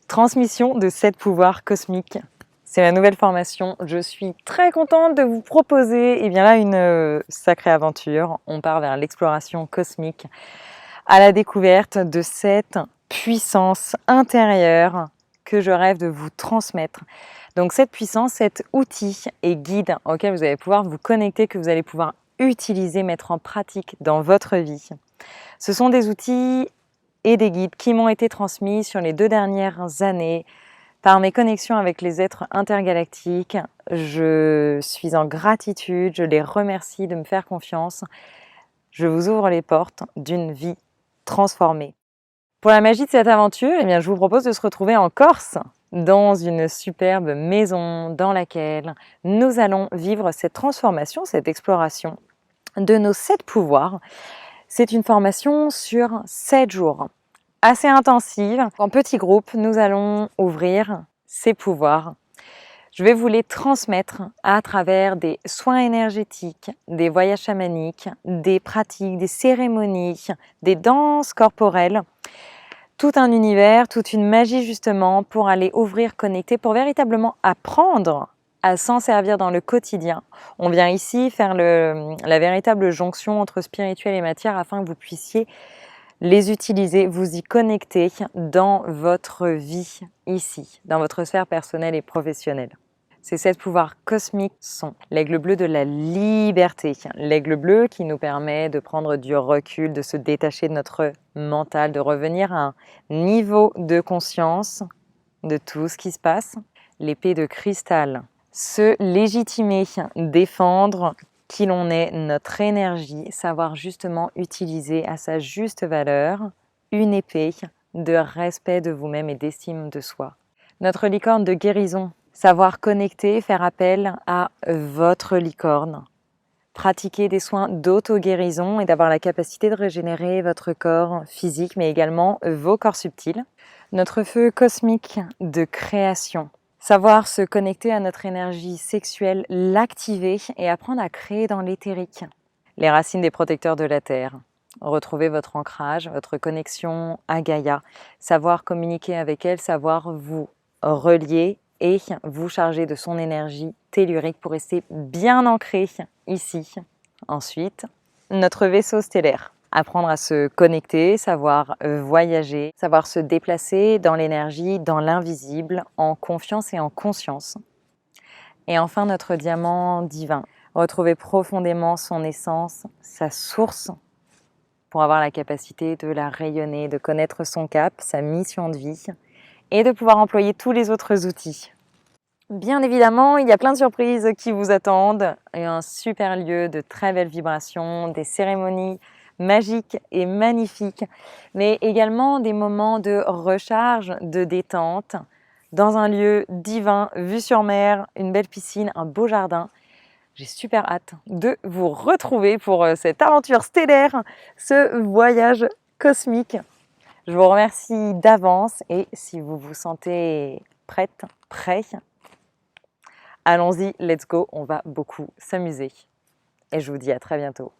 Transmission de 7 pouvoirs cosmiques. C'est ma nouvelle formation. Je suis très contente de vous proposer une sacrée aventure. On part vers l'exploration cosmique à la découverte de cette puissance intérieure que je rêve de vous transmettre. Donc cette puissance, cet outil et guide auquel vous allez pouvoir vous connecter, que vous allez pouvoir utiliser, mettre en pratique dans votre vie. Ce sont des outils et des guides qui m'ont été transmis sur les 2 dernières années par mes connexions avec les êtres intergalactiques. Je suis en gratitude, je les remercie de me faire confiance. Je vous ouvre les portes d'une vie transformée. Pour la magie de cette aventure, je vous propose de se retrouver en Corse, dans une superbe maison dans laquelle nous allons vivre cette transformation, cette exploration de nos 7 pouvoirs. C'est une formation sur 7 jours, assez intensive. En petit groupe, nous allons ouvrir ces pouvoirs. Je vais vous les transmettre à travers des soins énergétiques, des voyages chamaniques, des pratiques, des cérémonies, des danses corporelles. Tout un univers, toute une magie justement pour aller ouvrir, connecter, pour véritablement apprendre à s'en servir dans le quotidien. On vient ici faire la véritable jonction entre spirituel et matière afin que vous puissiez les utiliser, vous y connecter dans votre vie ici, dans votre sphère personnelle et professionnelle. Ces 7 pouvoirs cosmiques sont l'aigle bleu de la liberté, l'aigle bleu qui nous permet de prendre du recul, de se détacher de notre mental, de revenir à un niveau de conscience de tout ce qui se passe. L'épée de cristal, se légitimer, défendre qui l'on est, notre énergie, savoir justement utiliser à sa juste valeur une épée de respect de vous-même et d'estime de soi. Notre licorne de guérison, savoir connecter, faire appel à votre licorne. Pratiquer des soins d'auto-guérison et d'avoir la capacité de régénérer votre corps physique, mais également vos corps subtils. Notre feu cosmique de création. Savoir se connecter à notre énergie sexuelle, l'activer et apprendre à créer dans l'éthérique. Les racines des protecteurs de la Terre. Retrouver votre ancrage, votre connexion à Gaïa. Savoir communiquer avec elle, savoir vous relier et vous charger de son énergie tellurique pour rester bien ancré ici. Ensuite, notre vaisseau stellaire. Apprendre à se connecter, savoir voyager, savoir se déplacer dans l'énergie, dans l'invisible, en confiance et en conscience. Et enfin, notre diamant divin. Retrouver profondément son essence, sa source, pour avoir la capacité de la rayonner, de connaître son cap, sa mission de vie, et de pouvoir employer tous les autres outils. Bien évidemment, il y a plein de surprises qui vous attendent, et un super lieu de très belles vibrations, des cérémonies magiques et magnifiques, mais également des moments de recharge, de détente, dans un lieu divin, vue sur mer, une belle piscine, un beau jardin. J'ai super hâte de vous retrouver pour cette aventure stellaire, ce voyage cosmique. Je vous remercie d'avance et si vous vous sentez prête, prêt, allons-y, let's go, on va beaucoup s'amuser. Et je vous dis à très bientôt.